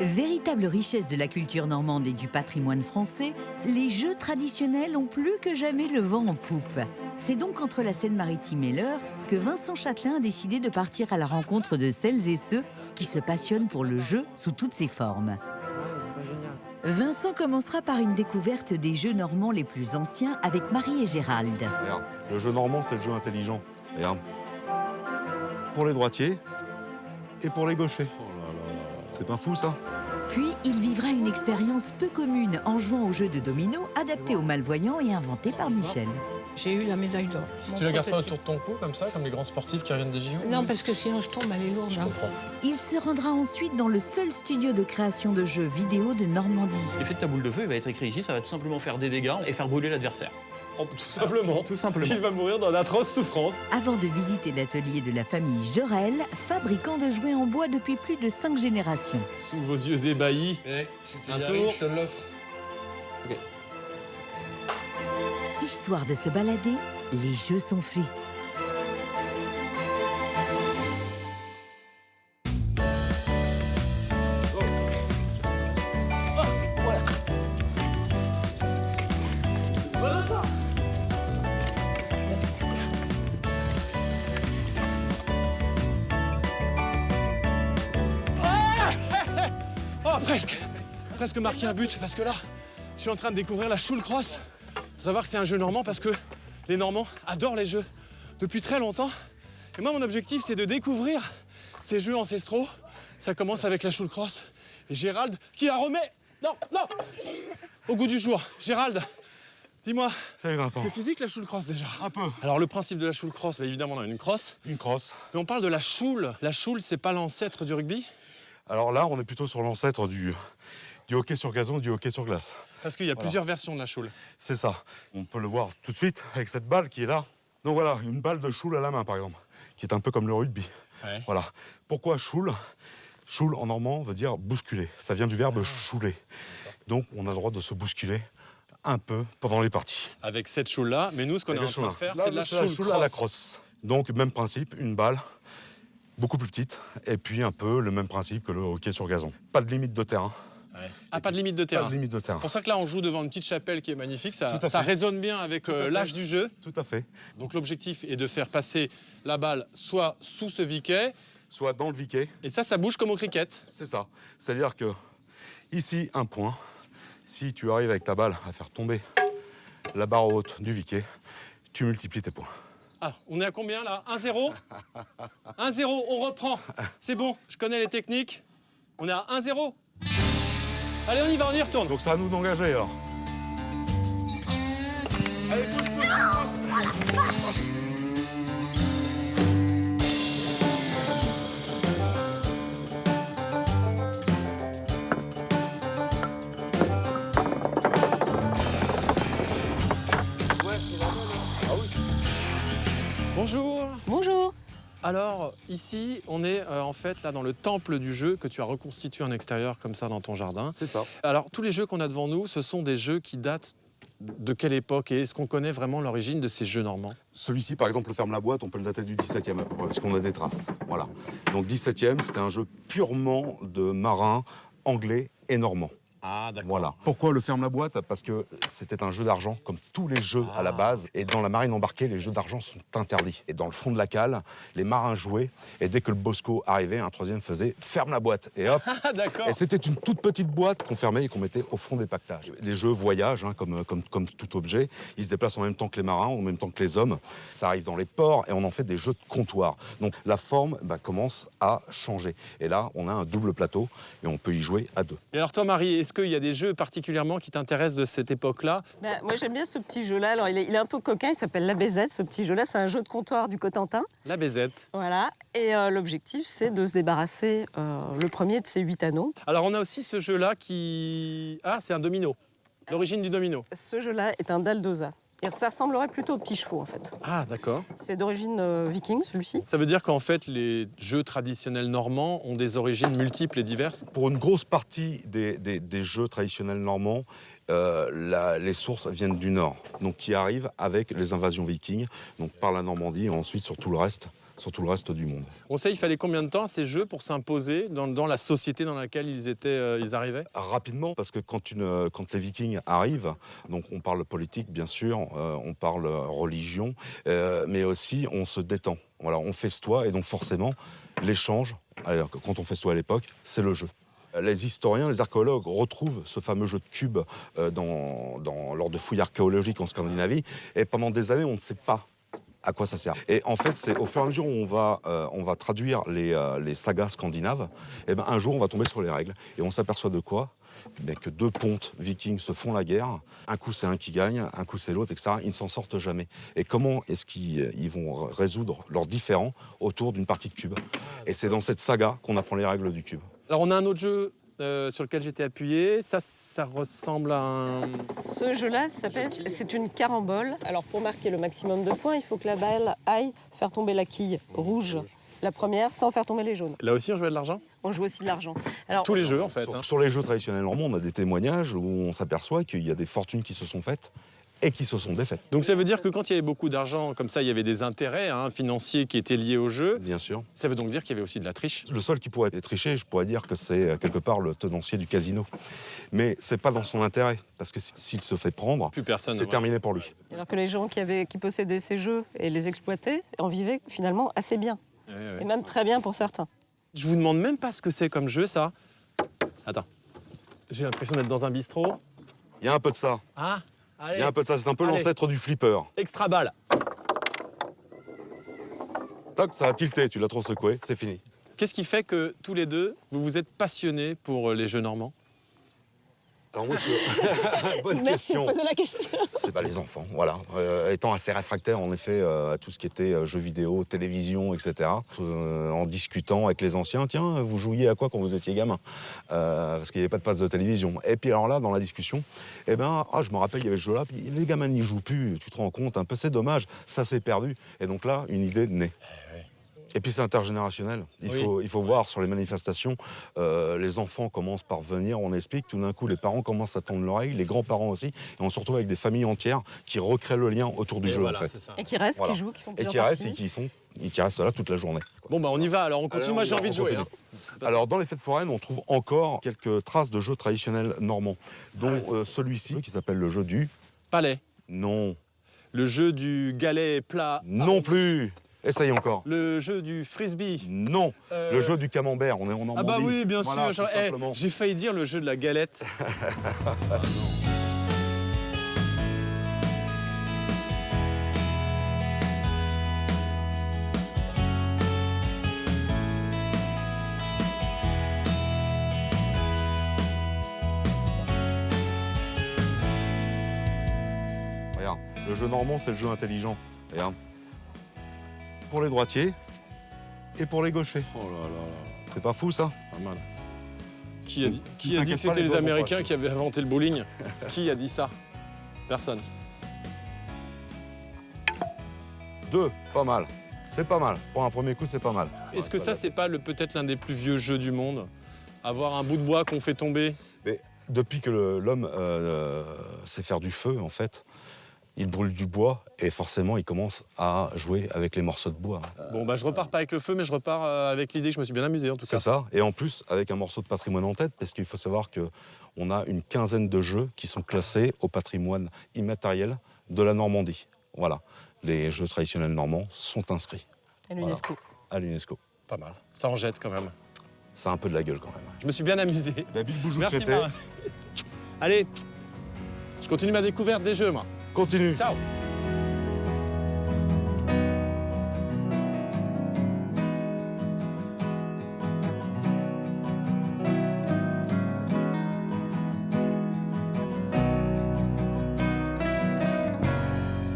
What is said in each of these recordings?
Véritable richesse de la culture normande et du patrimoine français, les jeux traditionnels ont plus que jamais le vent en poupe. C'est donc entre la Seine-Maritime et l'Eure que Vincent Châtelain a décidé de partir à la rencontre de celles et ceux qui se passionnent pour le jeu sous toutes ses formes. Ouais, c'est pas génial. Vincent commencera par une découverte des jeux normands les plus anciens avec Marie et Gérald. Regarde, le jeu normand, c'est le jeu intelligent. Regarde. Pour les droitiers et pour les gauchers. C'est pas fou, ça? Puis, il vivra une expérience peu commune en jouant au jeu de domino adapté aux malvoyants et inventé par Michel. J'ai eu la médaille d'or. Tu la gardes pas autour de ton cou, comme ça, comme les grands sportifs qui reviennent des JO? Non, parce que sinon je tombe, elle est lourde. Je comprends. Il se rendra ensuite dans le seul studio de création de jeux vidéo de Normandie. L'effet de ta boule de feu, il va être écrit ici, ça va tout simplement faire des dégâts et faire brûler l'adversaire. Oh, tout simplement. Tout simplement. Il va mourir dans d'atroces souffrances. Avant de visiter l'atelier de la famille Jorel, fabricant de jouets en bois depuis plus de 5 générations. Sous vos yeux ébahis. Si tu Un y arrives, tour. je te l'offre. Histoire de se balader, les jeux sont faits. Oh, presque. Presque marqué un but, parce que là, je suis en train de découvrir la Choule Cross. Faut savoir que c'est un jeu normand parce que les Normands adorent les jeux depuis très longtemps. Et moi, mon objectif, c'est de découvrir ces jeux ancestraux. Ça commence avec la Choule Cross. Et Gérald, qui la remet... Non, non au goût du jour. Gérald, dis-moi, Salut Vincent. c'est physique la Choule Cross déjà? Un peu. Alors, le principe de la Choule Cross, bah, évidemment, on a une crosse. Une crosse. Mais on parle de la choule. La choule, c'est pas l'ancêtre du rugby? Alors là, on est plutôt sur l'ancêtre du hockey sur gazon, du hockey sur glace. Parce qu'il y a Voilà. plusieurs versions de la choule. C'est ça. On peut le voir tout de suite avec cette balle qui est là. Donc voilà, une balle de choule à la main, par exemple, qui est un peu comme le rugby. Ouais. Voilà. Pourquoi choule? Choule en normand veut dire bousculer. Ça vient du verbe chouler. Donc on a le droit de se bousculer un peu pendant les parties. Avec cette choule-là, mais nous, ce qu'on est en train de faire, Là, c'est de la choule à la cross. crosse. Donc même principe, une balle, beaucoup plus petite, et puis un peu le même principe que le hockey sur gazon. Pas de limite de terrain. Ouais. Ah, pas de limite de terrain. Pas de limite de terrain. C'est pour ça que là, on joue devant une petite chapelle qui est magnifique. Tout Ça, à ça fait. résonne bien avec à fait. l'âge du jeu. Tout à fait. Donc l'objectif est de faire passer la balle soit sous ce viquet, Soit dans le viquet, et ça bouge comme au cricket. c'est ça. C'est-à-dire que ici, un point. Si tu arrives avec ta balle à faire tomber la barre haute du viquet, tu multiplies tes points. Ah, on est à combien là? 1-0 1-0, on reprend. C'est bon, je connais les techniques. On est à 1-0. Allez, on y va, on y retourne. Donc c'est à nous d'engager alors. Allez, pousse, Bonjour. Bonjour. Alors, ici, on est en fait là dans le temple du jeu que tu as reconstitué en extérieur comme ça dans ton jardin. C'est ça. Alors, tous les jeux qu'on a devant nous, ce sont des jeux qui datent de quelle époque? Et est-ce qu'on connaît vraiment l'origine de ces jeux normands? Celui-ci, par exemple, le Ferme-la-Boîte, on peut le dater du 17e à peu près, parce qu'on a des traces. Voilà. Donc 17e, c'était un jeu purement de marins anglais et normands. Ah, d'accord. Voilà. Pourquoi le Ferme-la-Boîte? Parce que c'était un jeu d'argent, comme tous les jeux à la base. Et dans la marine embarquée, les jeux d'argent sont interdits. Et dans le fond de la cale, les marins jouaient. Et dès que le Bosco arrivait, un troisième faisait Ferme-la-Boîte. Et hop. Ah, d'accord. Et c'était une toute petite boîte qu'on fermait et qu'on mettait au fond des pactages. Les jeux voyagent, hein, comme tout objet. Ils se déplacent en même temps que les marins, en même temps que les hommes. Ça arrive dans les ports et on en fait des jeux de comptoir. Donc la forme commence à changer. Et là, on a un double plateau et on peut y jouer à deux. Et alors toi, Marie, est-ce qu'il y a des jeux particulièrement qui t'intéressent de cette époque-là? Ben, moi, j'aime bien ce petit jeu-là. Alors, il est un peu coquin, il s'appelle l'ABZ, ce petit jeu-là. C'est un jeu de comptoir du Cotentin. La BZ. Voilà. Et l'objectif, c'est de se débarrasser le premier de ces 8 anneaux. Alors on a aussi ce jeu-là qui... Ah, c'est un domino. L'origine du domino. Ce jeu-là est un daldoza. Et ça ressemblerait plutôt aux petits chevaux, en fait. Ah, d'accord. C'est d'origine viking, celui-ci. Ça veut dire qu'en fait, les jeux traditionnels normands ont des origines multiples et diverses? Pour une grosse partie des jeux traditionnels normands, les sources viennent du nord, donc qui arrivent avec les invasions vikings, donc par la Normandie et ensuite sur tout le reste sur tout le reste du monde. On sait, il fallait combien de temps à ces jeux pour s'imposer dans la société dans laquelle ils arrivaient? Rapidement, parce que quand les Vikings arrivent, donc on parle politique bien sûr, on parle religion, mais aussi on se détend. Voilà, on festoie et donc forcément l'échange, quand on festoie à l'époque, c'est le jeu. Les historiens, les archéologues retrouvent ce fameux jeu de cubes lors de fouilles archéologiques en Scandinavie, et pendant des années on ne sait pas à quoi ça sert. Et en fait, c'est au fur et à mesure où on va traduire les sagas scandinaves, et ben un jour on va tomber sur les règles et on s'aperçoit de quoi? Que deux pontes vikings se font la guerre. Un coup c'est un qui gagne, un coup c'est l'autre, etc. Ils ne s'en sortent jamais. Et comment est-ce qu'ils vont résoudre leurs différends autour d'une partie de cube? Et c'est dans cette saga qu'on apprend les règles du cube. Alors on a un autre jeu sur lequel j'étais appuyé. Ça ressemble à un... Ce jeu-là, c'est une carambole. Alors pour marquer le maximum de points, il faut que la balle aille faire tomber la quille rouge, la première, sans faire tomber les jaunes. Là aussi on jouait de l'argent? On joue aussi de l'argent. Sur tous les jeux en fait. Sur les jeux traditionnels normands, on a des témoignages où on s'aperçoit qu'il y a des fortunes qui se sont faites et qui se sont défaites. Donc ça veut dire que quand il y avait beaucoup d'argent comme ça, il y avait des intérêts financiers qui étaient liés au jeu. Bien sûr. Ça veut donc dire qu'il y avait aussi de la triche. Le seul qui pourrait être triché, je pourrais dire que c'est quelque part le tenancier du casino. Mais c'est pas dans son intérêt, parce que s'il se fait prendre, Plus personne. c'est terminé pour lui. Alors que les gens qui possédaient ces jeux et les exploitaient en vivaient finalement assez bien. Ouais. Et même très bien pour certains. Je vous demande même pas ce que c'est comme jeu, ça. Attends. J'ai l'impression d'être dans un bistrot. Il y a un peu de ça. Ah, Il allez. y a un peu de ça. C'est un peu Allez. l'ancêtre du flipper. Extra balle. Toc, ça a tilté, tu l'as trop secoué, c'est fini. Qu'est-ce qui fait que tous les deux, vous vous êtes passionnés pour les jeux normands? Alors moi, bonne Merci de question. poser la question. C'est pas les enfants, voilà. Étant assez réfractaire, en effet, à tout ce qui était jeux vidéo, télévision, etc. En discutant avec les anciens, tiens, vous jouiez à quoi quand vous étiez gamin? Parce qu'il n'y avait pas de passe de télévision. Et puis alors là, dans la discussion, je me rappelle, il y avait ce jeu-là, puis les gamins n'y jouent plus, tu te rends compte, un peu, c'est dommage, ça s'est perdu. Et donc là, une idée naît. Et puis c'est intergénérationnel. Il faut voir sur les manifestations, les enfants commencent par venir, on explique, tout d'un coup les parents commencent à tendre l'oreille, les grands-parents aussi, et on se retrouve avec des familles entières qui recréent le lien autour du jeu voilà, en fait. c'est ça. Et qui restent, Voilà. qui jouent, qui font Et plusieurs qui restent parties. et qui restent là toute la journée. Bon, bah on y va, alors on continue. Moi, j'ai envie de jouer. Alors dans les fêtes foraines, on trouve encore quelques traces de jeux traditionnels normands, dont celui-ci qui s'appelle le jeu du... Palais. Non. Le jeu du galet plat. Non plus. Essaye encore. Le jeu du frisbee. Non. Le jeu du camembert, on est en Normandie. Ah bah oui, bien Voilà, sûr. tout simplement. J'ai failli dire le jeu de la galette. Regarde, le jeu normand, c'est le jeu intelligent. Regarde. Pour les droitiers et pour les gauchers. Oh là là là. C'est pas fou, ça? Pas mal. Qui a dit que T'inquiète pas, c'était les les doigts vont Américains pas. qui avaient inventé le bowling? Qui a dit ça? Personne. 2, pas mal. C'est pas mal. Pour un premier coup, c'est pas mal. Est-ce que ça, c'est pas peut-être l'un des plus vieux jeux du monde? Avoir un bout de bois qu'on fait tomber? Mais depuis que l'homme sait faire du feu, en fait, il brûle du bois et forcément, il commence à jouer avec les morceaux de bois. Bon, bah je repars pas avec le feu, mais je repars avec l'idée que je me suis bien amusé en tout cas. C'est ça. Et en plus, avec un morceau de patrimoine en tête, parce qu'il faut savoir qu'on a une quinzaine de jeux qui sont classés au patrimoine immatériel de la Normandie. Voilà. Les jeux traditionnels normands sont inscrits Et l'UNESCO. à l'UNESCO. Pas mal. Ça en jette quand même. C'est un peu de la gueule quand même. Je me suis bien amusé. Big Boujou, Merci, c'était. Marin. Allez, je continue ma découverte des jeux, moi. Continue. Ciao.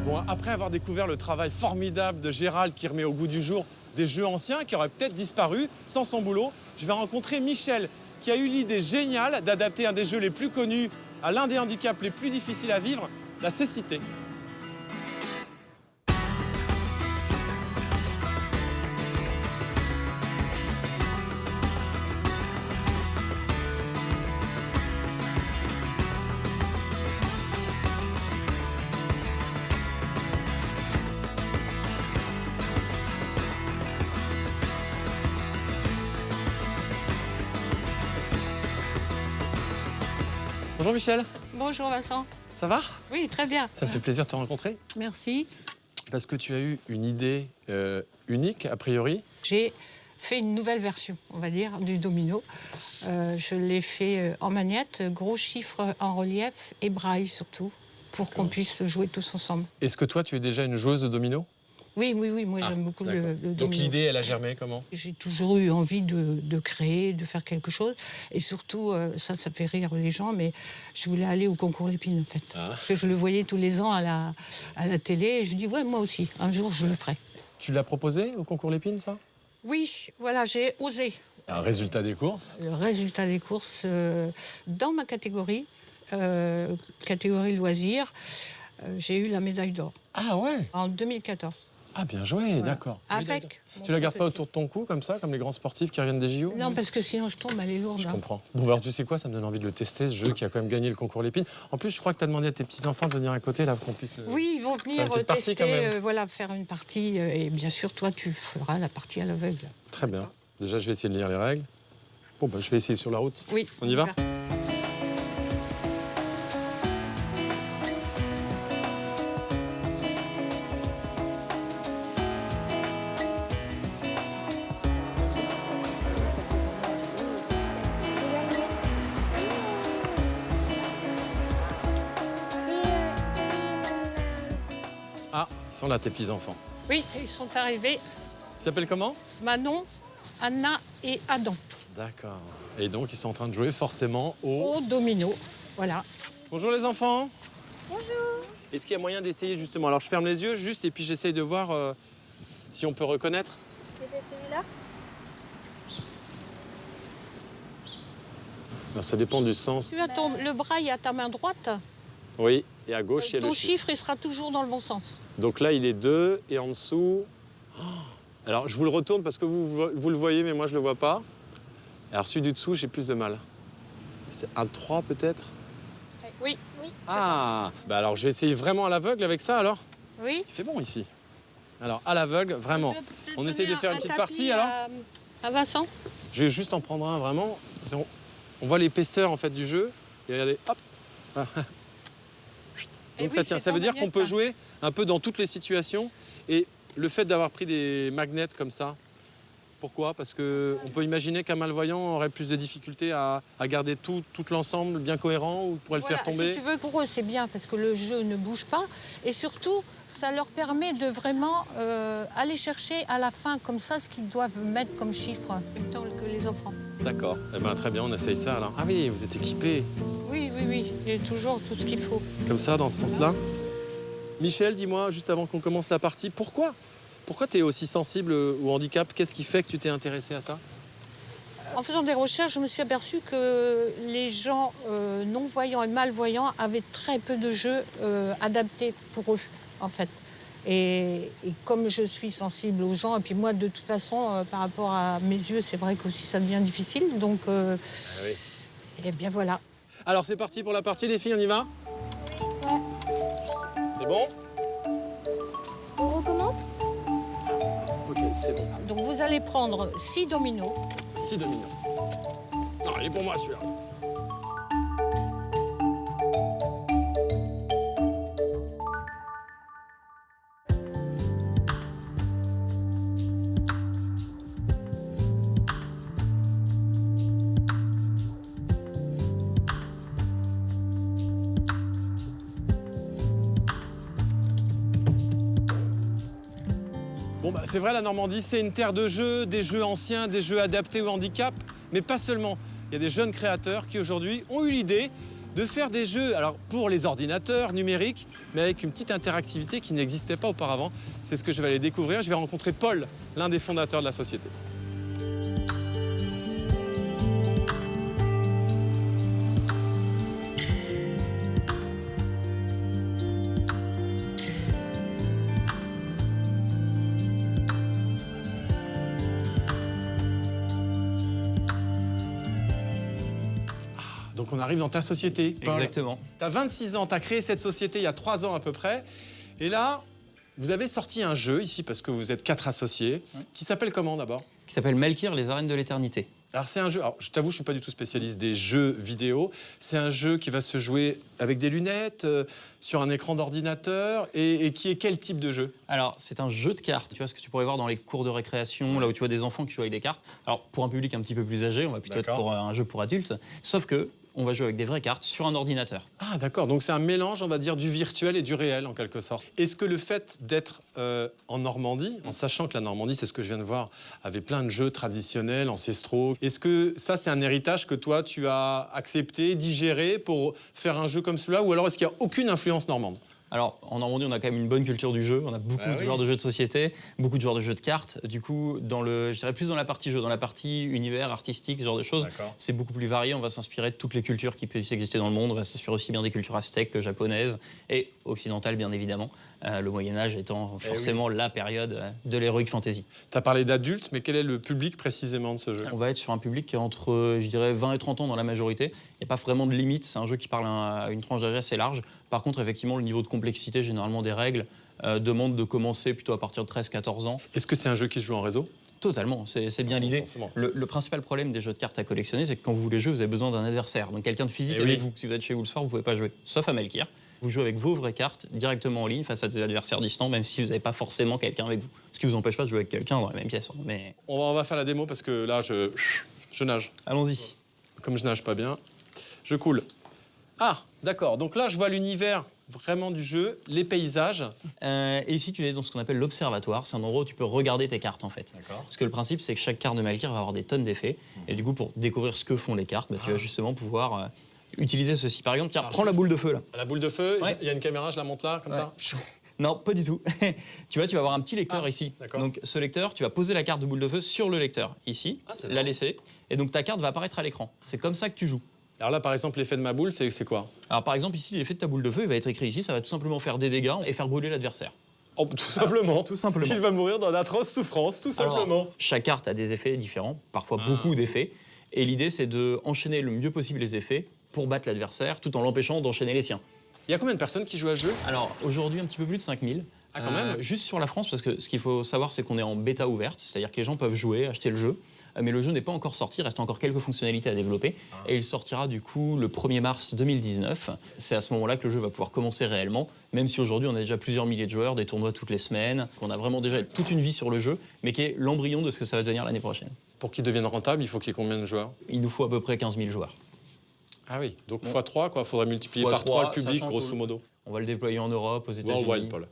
Bon, après avoir découvert le travail formidable de Gérald qui remet au goût du jour des jeux anciens qui auraient peut-être disparu sans son boulot, je vais rencontrer Michel qui a eu l'idée géniale d'adapter un des jeux les plus connus à l'un des handicaps les plus difficiles à vivre, la cécité. Bonjour Michel, Bonjour Vincent. ça va? Oui, très bien. Ça me fait plaisir de te rencontrer. Merci. Parce que tu as eu une idée unique, a priori. J'ai fait une nouvelle version, on va dire, du domino. Je l'ai fait en magnette, gros chiffres en relief et braille surtout, pour qu'on puisse jouer tous ensemble. Est-ce que toi, tu es déjà une joueuse de domino? Oui, moi j'aime beaucoup le domino. Donc l'idée, elle a germé comment? J'ai toujours eu envie de créer, de faire quelque chose. Et surtout, ça fait rire les gens, mais je voulais aller au concours Lépine, en fait. Parce que je le voyais tous les ans à la télé. Et je dis, ouais, moi aussi, un jour, je le ferai. Tu l'as proposé au concours Lépine, ça? Oui, voilà, j'ai osé. Un résultat des courses? Le résultat des courses dans ma catégorie, catégorie loisirs, j'ai eu la médaille d'or Ah ouais? en 2014. Ah, bien joué, d'accord. Avec. Tu la gardes pas autour de ton cou, comme ça, comme les grands sportifs qui reviennent des JO? Non, parce que sinon je tombe, elle est lourde. Je hein. comprends. Bon, alors tu sais quoi, ça me donne envie de le tester, ce jeu qui a quand même gagné le concours Lépine. En plus, je crois que tu as demandé à tes petits-enfants de venir à côté, là, pour qu'on puisse... Oui, ils vont venir une petite partie, tester, quand même. voilà, faire une partie. Et bien sûr, toi, tu feras la partie à l'aveugle. Très bien. Déjà, je vais essayer de lire les règles. Bon, bah, je vais essayer sur la route. Oui. On y va? Ah, ils sont là, tes petits-enfants. Oui, ils sont arrivés. Ils s'appellent comment? Manon, Anna et Adam. D'accord. Et donc, ils sont en train de jouer forcément au... Au domino. Voilà. Bonjour les enfants. Bonjour. Est-ce qu'il y a moyen d'essayer justement? Alors, je ferme les yeux juste et puis j'essaye de voir si on peut reconnaître. Et c'est celui-là? Alors, ça dépend du sens. Tu as le braille à ta main droite. Oui, et à gauche, il y a Ton le chiffre. chiffre, il sera toujours dans le bon sens. Donc là, il est 2 et en dessous... Oh, alors, je vous le retourne parce que vous le voyez, mais moi, je le vois pas. Alors, celui du dessous, j'ai plus de mal. C'est un 3 peut-être? Oui. Ah, bah alors, je vais essayer vraiment à l'aveugle avec ça, alors. Oui. Il fait bon ici. Alors, à l'aveugle, vraiment. On essaye de faire une petite partie, alors? À Vincent. Je vais juste en prendre un, vraiment. On voit l'épaisseur, en fait, du jeu. Et regardez, hop. Ah. Et Donc oui, ça tient. c'est Ça en veut dire qu'on magnette, peut hein. jouer un peu dans toutes les situations. Et le fait d'avoir pris des magnets comme ça, pourquoi? Parce qu'on peut imaginer qu'un malvoyant aurait plus de difficultés à garder tout l'ensemble bien cohérent ou pourrait le Voilà, faire tomber. si tu veux, pour eux, c'est bien parce que le jeu ne bouge pas. Et surtout, ça leur permet de vraiment aller chercher à la fin, comme ça, ce qu'ils doivent mettre comme chiffre, en même temps que les enfants. D'accord. Eh ben, très bien, on essaye ça alors. Ah oui, vous êtes équipés. Oui. Il y a toujours tout ce qu'il faut. Comme ça, dans ce sens-là. Michel, dis-moi, juste avant qu'on commence la partie, pourquoi tu es aussi sensible au handicap? Qu'est-ce qui fait que tu t'es intéressé à ça? En faisant des recherches, je me suis aperçue que les gens non-voyants et malvoyants avaient très peu de jeux adaptés pour eux, en fait. Et comme je suis sensible aux gens, et puis moi, de toute façon, par rapport à mes yeux, c'est vrai qu'aussi ça devient difficile. Donc, oui. eh bien voilà. Alors, c'est parti pour la partie, les filles, on y va? Ouais. C'est bon? On recommence? Ok, c'est bon. Donc vous allez prendre 6 dominos. 6 dominos. Non, il est pour moi, celui-là. Bon, bah, c'est vrai, la Normandie, c'est une terre de jeux, des jeux anciens, des jeux adaptés au handicap, mais pas seulement. Il y a des jeunes créateurs qui, aujourd'hui, ont eu l'idée de faire des jeux alors, pour les ordinateurs numériques, mais avec une petite interactivité qui n'existait pas auparavant. C'est ce que je vais aller découvrir. Je vais rencontrer Paul, l'un des fondateurs de la société. Donc on arrive dans ta société, Paul. Exactement. Tu as 26 ans, tu as créé cette société il y a 3 ans à peu près. Et là, vous avez sorti un jeu ici, parce que vous êtes 4 associés, qui s'appelle comment d'abord? Qui s'appelle Melkir, les arènes de l'éternité. Alors c'est un jeu, alors, je t'avoue, je suis pas du tout spécialiste des jeux vidéo. C'est un jeu qui va se jouer avec des lunettes, sur un écran d'ordinateur, et qui est quel type de jeu? Alors, c'est un jeu de cartes, tu vois, ce que tu pourrais voir dans les cours de récréation, là où tu vois des enfants qui jouent avec des cartes. Alors, pour un public un petit peu plus âgé, on va plutôt être pour un jeu pour adultes, sauf que on va jouer avec des vraies cartes sur un ordinateur. Ah d'accord, donc c'est un mélange, on va dire, du virtuel et du réel, en quelque sorte. Est-ce que le fait d'être en Normandie, en sachant que la Normandie, c'est ce que je viens de voir, avait plein de jeux traditionnels, ancestraux, est-ce que ça, c'est un héritage que toi, tu as accepté, digéré pour faire un jeu comme celui-là, ou alors est-ce qu'il n'y a aucune influence normande? Alors, en Normandie, on a quand même une bonne culture du jeu. On a beaucoup de joueurs de jeux de société, beaucoup de joueurs de jeux de cartes. Du coup, je dirais plus dans la partie jeu, dans la partie univers, artistique, ce genre de choses, c'est beaucoup plus varié. On va s'inspirer de toutes les cultures qui puissent exister dans le monde. On va s'inspirer aussi bien des cultures aztèques que japonaises et occidentales, bien évidemment. Le Moyen-Âge étant forcément la période de l'heroic fantasy. Tu as parlé d'adultes, mais quel est le public précisément de ce jeu? On va être sur un public qui est entre, je dirais, 20 et 30 ans dans la majorité. Il n'y a pas vraiment de limite. C'est un jeu qui parle à une tranche d'âge assez large. Par contre, effectivement, le niveau de complexité, généralement des règles, demande de commencer plutôt à partir de 13-14 ans. Est-ce que c'est un jeu qui se joue en réseau? Totalement, c'est bien l'idée. Le principal problème des jeux de cartes à collectionner, c'est que quand vous voulez jouer, vous avez besoin d'un adversaire. Donc quelqu'un de physique avec vous. Si vous êtes chez vous le soir, vous ne pouvez pas jouer, sauf à Melkir. Vous jouez avec vos vraies cartes directement en ligne face à des adversaires distants, même si vous n'avez pas forcément quelqu'un avec vous. Ce qui ne vous empêche pas de jouer avec quelqu'un dans la même pièce. Mais... On va faire la démo parce que là, je nage. Allons-y. Comme je nage pas bien, je coule. Ah, d'accord. Donc là, je vois l'univers vraiment du jeu, les paysages. Et ici, tu es dans ce qu'on appelle l'observatoire. C'est un endroit où tu peux regarder tes cartes, en fait. Parce que le principe, c'est que chaque carte de Melkir va avoir des tonnes d'effets. Et du coup, pour découvrir ce que font les cartes, tu vas justement pouvoir utiliser ceci. Par exemple, tiens, prends la boule de feu, là. La boule de feu, il y a une caméra, je la monte là, comme ça. Non, pas du tout. Tu vas avoir un petit lecteur ici. Donc, ce lecteur, tu vas poser la carte de boule de feu sur le lecteur, ici, la laisser. Et donc, ta carte va apparaître à l'écran. C'est comme ça que tu joues. Alors là, par exemple, l'effet de ma boule, c'est quoi? Alors, par exemple, ici, l'effet de ta boule de feu, il va être écrit ici. Ça va tout simplement faire des dégâts et faire brûler l'adversaire. Oh, tout simplement. Tout simplement. Il va mourir dans d'atroces souffrances, tout simplement. Chaque carte a des effets différents, parfois beaucoup d'effets. Et l'idée, c'est d'enchaîner le mieux possible les effets pour battre l'adversaire, tout en l'empêchant d'enchaîner les siens. Il y a combien de personnes qui jouent à ce jeu? Alors, aujourd'hui, un petit peu plus de 5000. Ah, quand même. Juste sur la France, parce que ce qu'il faut savoir, c'est qu'on est en bêta ouverte, c'est-à-dire que les gens peuvent jouer, acheter le jeu, mais le jeu n'est pas encore sorti, il reste encore quelques fonctionnalités à développer, et il sortira du coup le 1er mars 2019. C'est à ce moment-là que le jeu va pouvoir commencer réellement, même si aujourd'hui on a déjà plusieurs milliers de joueurs, des tournois toutes les semaines, on a vraiment déjà toute une vie sur le jeu, mais qui est l'embryon de ce que ça va devenir l'année prochaine. Pour qu'il devienne rentable, il faut qu'il y ait combien de joueurs? Il nous faut à peu près 15 000 joueurs. Ah oui, donc x3, quoi. Il faudrait multiplier par 3 le public, grosso modo. On va le déployer en Europe, aux États-Unis. Worldwide, Paul.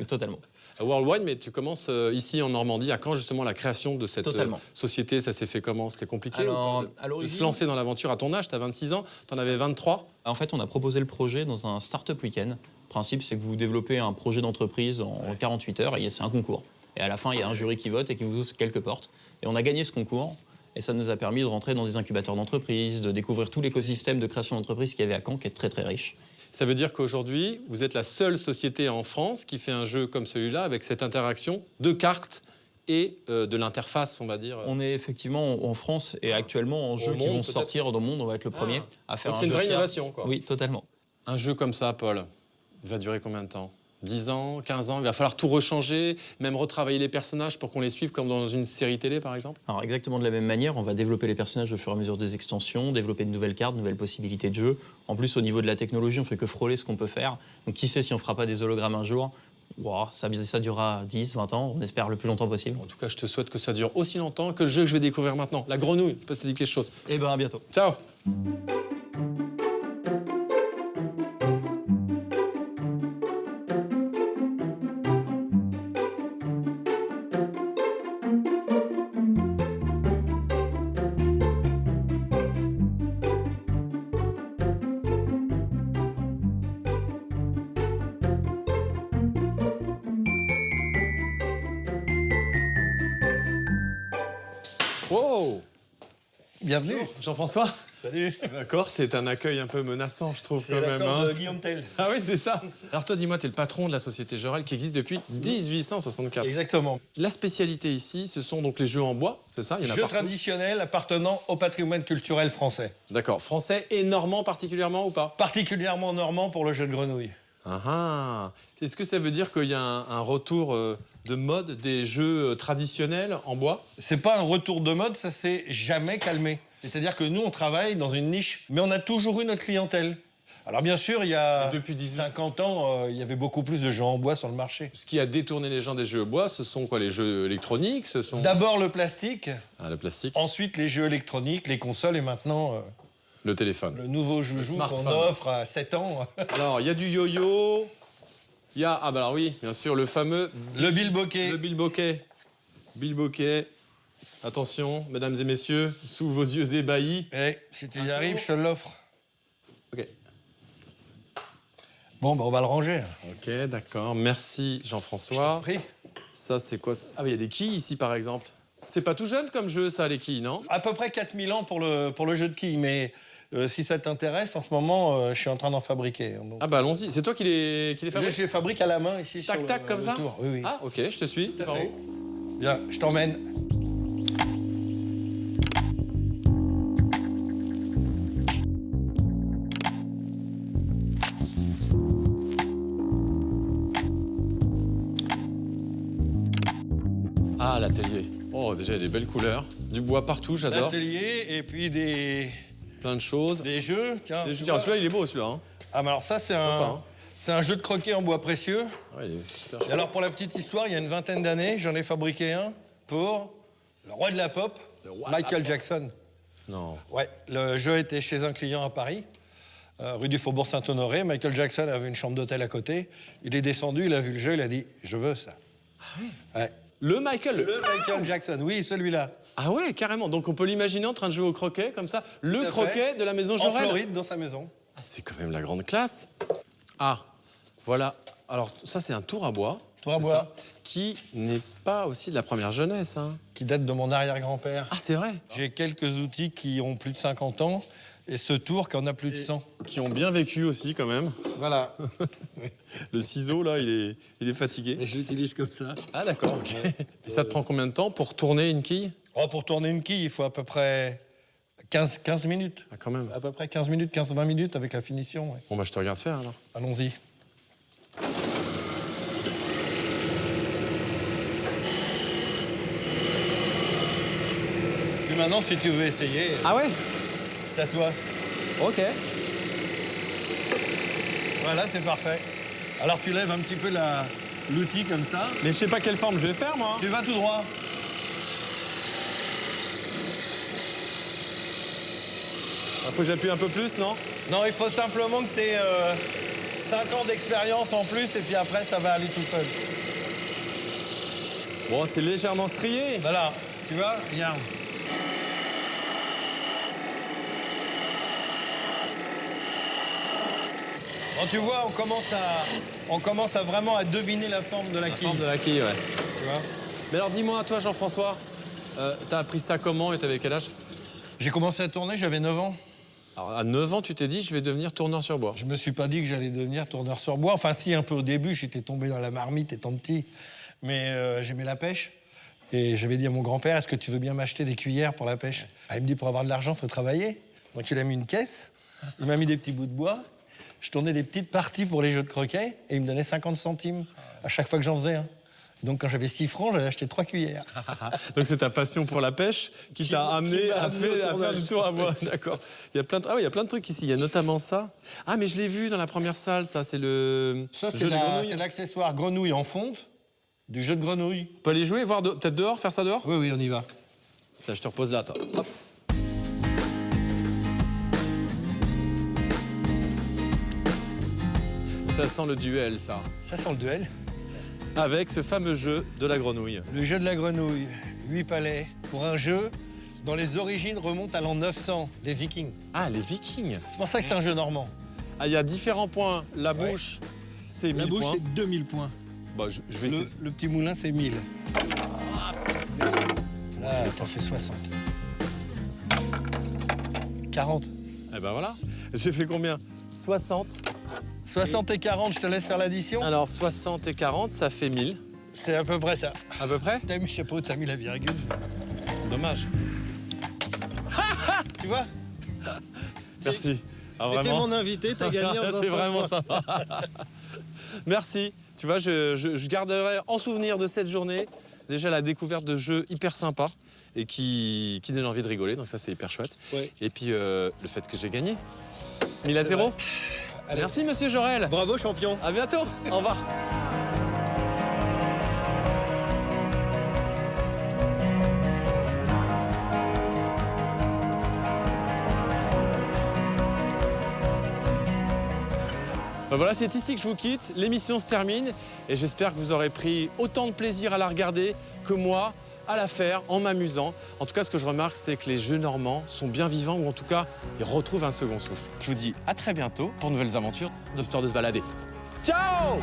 Totalement. Worldwide, mais tu commences ici en Normandie. À quand justement la création de cette société? Ça s'est fait comment? C'était compliqué de se lancer dans l'aventure à ton âge? Tu as 26 ans, tu en avais 23. En fait, on a proposé le projet dans un Startup Weekend. Le principe, c'est que vous développez un projet d'entreprise en 48 heures et c'est un concours. Et à la fin, il y a un jury qui vote et qui vous ouvre quelques portes. Et on a gagné ce concours. Et ça nous a permis de rentrer dans des incubateurs d'entreprises, de découvrir tout l'écosystème de création d'entreprise qu'il y avait à Caen, qui est très très riche. Ça veut dire qu'aujourd'hui, vous êtes la seule société en France qui fait un jeu comme celui-là, avec cette interaction de cartes et de l'interface, on va dire. On est effectivement en France et actuellement en jeux qui vont sortir dans le monde. On va être le premier à faire un jeu. C'est une vraie innovation, quoi. Oui, totalement. Un jeu comme ça, Paul, il va durer combien de temps? 10 ans, 15 ans, il va falloir tout rechanger, même retravailler les personnages pour qu'on les suive comme dans une série télé, par exemple? Alors exactement de la même manière, on va développer les personnages au fur et à mesure des extensions, développer de nouvelles cartes, de nouvelles possibilités de jeu. En plus, au niveau de la technologie, on fait que frôler ce qu'on peut faire. Donc qui sait si on fera pas des hologrammes un jour? Wow, ça durera 10, 20 ans, on espère le plus longtemps possible. En tout cas, je te souhaite que ça dure aussi longtemps que le jeu que je vais découvrir maintenant. La grenouille, je peux te dire quelque chose. Eh ben, à bientôt. Ciao. Wow! Bienvenue. Jean-François. Salut. D'accord, c'est un accueil un peu menaçant, je trouve, quand même. C'est de Guillaume Tell. Ah oui, c'est ça. Alors toi, dis-moi, tu es le patron de la société Jorel qui existe depuis 1864. Exactement. La spécialité ici, ce sont donc les jeux en bois, c'est ça? Il y en a Jeux partout. traditionnels appartenant au patrimoine culturel français. D'accord. Français et normand particulièrement ou pas? Particulièrement normand pour le jeu de grenouille. Ah ah. Est-ce que ça veut dire qu'il y a un retour de mode des jeux traditionnels en bois? C'est pas un retour de mode, ça s'est jamais calmé. C'est-à-dire que nous, on travaille dans une niche, mais on a toujours eu notre clientèle. Alors bien sûr, il y a depuis 50 ans, il y avait beaucoup plus de jeux en bois sur le marché. Ce qui a détourné les gens des jeux en bois, ce sont quoi? Les jeux électroniques? Ce sont... D'abord le plastique, le plastique. Ensuite les jeux électroniques, les consoles et maintenant le téléphone. Le nouveau joujou qu'on offre à 7 ans. Alors, il y a du yo-yo, il y a... Ah bah alors oui, bien sûr, le fameux... Le bilboquet. Le bilboquet. Bilboquet. Attention, mesdames et messieurs, sous vos yeux ébahis. Si tu y arrives, je te l'offre. Ok. Bon, on va le ranger. Ok, d'accord. Merci, Jean-François. Je t'en prie. Ça, c'est quoi ça? Ah, il y a des quilles ici, par exemple. C'est pas tout jeune comme jeu, ça, les quilles, non? À peu près 4000 ans pour le jeu de quilles, mais si ça t'intéresse, en ce moment, je suis en train d'en fabriquer. Donc... Ah bah allons-y. C'est toi qui les fabriques? Je les fabrique à la main ici tac, sur tac, comme ça tour. Oui, oui. Ah, ok, je te suis. C'est par où? Bien, je t'emmène. Ah, l'atelier. Oh, déjà, il y a des belles couleurs. Du bois partout, j'adore. L'atelier et puis des... Plein de choses. Des jeux. Tiens, Tiens, celui-là, il est beau, celui-là. Hein. Ah, mais alors ça, c'est un jeu de croquet en bois précieux. Ouais, il est super Et alors, pour la petite histoire, il y a une vingtaine d'années, j'en ai fabriqué un pour le roi de la pop, Michael Jackson. Non. Ouais, le jeu était chez un client à Paris, rue du Faubourg Saint-Honoré. Michael Jackson avait une chambre d'hôtel à côté. Il est descendu, il a vu le jeu, il a dit « Je veux ça ». Ouais. Le Michael Jackson, oui, celui-là. Ah ouais, carrément. Donc on peut l'imaginer en train de jouer au croquet, comme ça. Le croquet de la maison Jorel. En Floride, dans sa maison. Ah, c'est quand même la grande classe. Ah, voilà. Alors ça, c'est un tour à bois. Tour à bois. Ça, qui n'est pas aussi de la première jeunesse. Hein. Qui date de mon arrière-grand-père. Ah, c'est vrai. J'ai quelques outils qui ont plus de 50 ans. Et ce tour qui en a plus de 100. Qui ont bien vécu aussi, quand même. Voilà. Le ciseau, là, il est fatigué. Et je l'utilise comme ça. Ah, d'accord, ok. Et ça te prend combien de temps pour tourner une quille? Oh, pour tourner une quille, il faut à peu près 15 minutes. Ah, quand même. À peu près 15 minutes, 15-20 minutes avec la finition. Ouais. Bon, bah, je te regarde faire, alors. Allons-y. Et maintenant, si tu veux essayer... Ah ouais? C'est à toi. Ok. Voilà, c'est parfait. Alors tu lèves un petit peu l'outil comme ça. Mais je sais pas quelle forme je vais faire, moi. Tu vas tout droit. Faut que j'appuie un peu plus, non? Non, il faut simplement que tu aies 5 ans d'expérience en plus et puis après, ça va aller tout seul. Bon, c'est légèrement strié. Voilà, tu vois, regarde. Bon, tu vois, on commence à vraiment à deviner la forme de la quille. La forme de la quille, ouais. Tu vois? Mais alors, dis-moi, toi, Jean-François, t'as appris ça comment et t'avais quel âge? J'ai commencé à tourner, j'avais 9 ans. Alors, à 9 ans, tu t'es dit, je vais devenir tourneur sur bois. Je me suis pas dit que j'allais devenir tourneur sur bois. Enfin, si, un peu au début, j'étais tombé dans la marmite étant petit. Mais j'aimais la pêche. Et j'avais dit à mon grand-père, est-ce que tu veux bien m'acheter des cuillères pour la pêche? Il me dit, pour avoir de l'argent, il faut travailler. Donc il a mis une caisse, il m'a mis des petits bouts de bois. Je tournais des petites parties pour les jeux de croquet et il me donnait 50 centimes à chaque fois que j'en faisais un. Donc quand j'avais 6 francs, j'avais acheté 3 cuillères. Donc c'est ta passion pour la pêche qui t'a amené à faire du tour à bois. D'accord. Il y a plein de... Ah oui, il y a plein de trucs ici. Il y a notamment ça. Ah, mais je l'ai vu dans la première salle, ça. C'est le... Ça, c'est l'accessoire grenouille en fonte du jeu de grenouille. On peut aller jouer, voir peut-être dehors, faire ça dehors? Oui, oui, on y va. Ça, je te repose là, toi. Hop. Ça sent le duel, ça. Ça sent le duel. Avec ce fameux jeu de la grenouille. Le jeu de la grenouille, 8 palets, pour un jeu dont les origines remontent à l'an 900, les Vikings. Ah, les Vikings. C'est pour ça que c'est un jeu normand. Ah, il y a différents points. La bouche, c'est 1000 points. La bouche, c'est 2000 points. Bah, je vais essayer. Le petit moulin, c'est 1000. Là, t'as fait 60. 40. Eh ben voilà. J'ai fait combien? 60. 60 et 40, je te laisse faire l'addition. Alors, 60 et 40, ça fait 1000. C'est à peu près ça. À peu près? T'as mis, je sais pas où t'as mis la virgule. Dommage. Tu vois? Merci. Ah, C'était vraiment. mon invité, t'as gagné en faisant c'est ça. vraiment sympa. Merci. Tu vois, je garderai en souvenir de cette journée déjà la découverte de jeux hyper sympas et qui donnent envie de rigoler. Donc ça, c'est hyper chouette. Ouais. Et puis, le fait que j'ai gagné. 1000-0. Merci, monsieur Jorel. Bravo, champion. À bientôt. Au revoir. Ben voilà, c'est ici que je vous quitte. L'émission se termine et j'espère que vous aurez pris autant de plaisir à la regarder que moi à la faire en m'amusant. En tout cas, ce que je remarque, c'est que les jeux normands sont bien vivants ou en tout cas, ils retrouvent un second souffle. Je vous dis à très bientôt pour de nouvelles aventures d'Histoire de se balader. Ciao!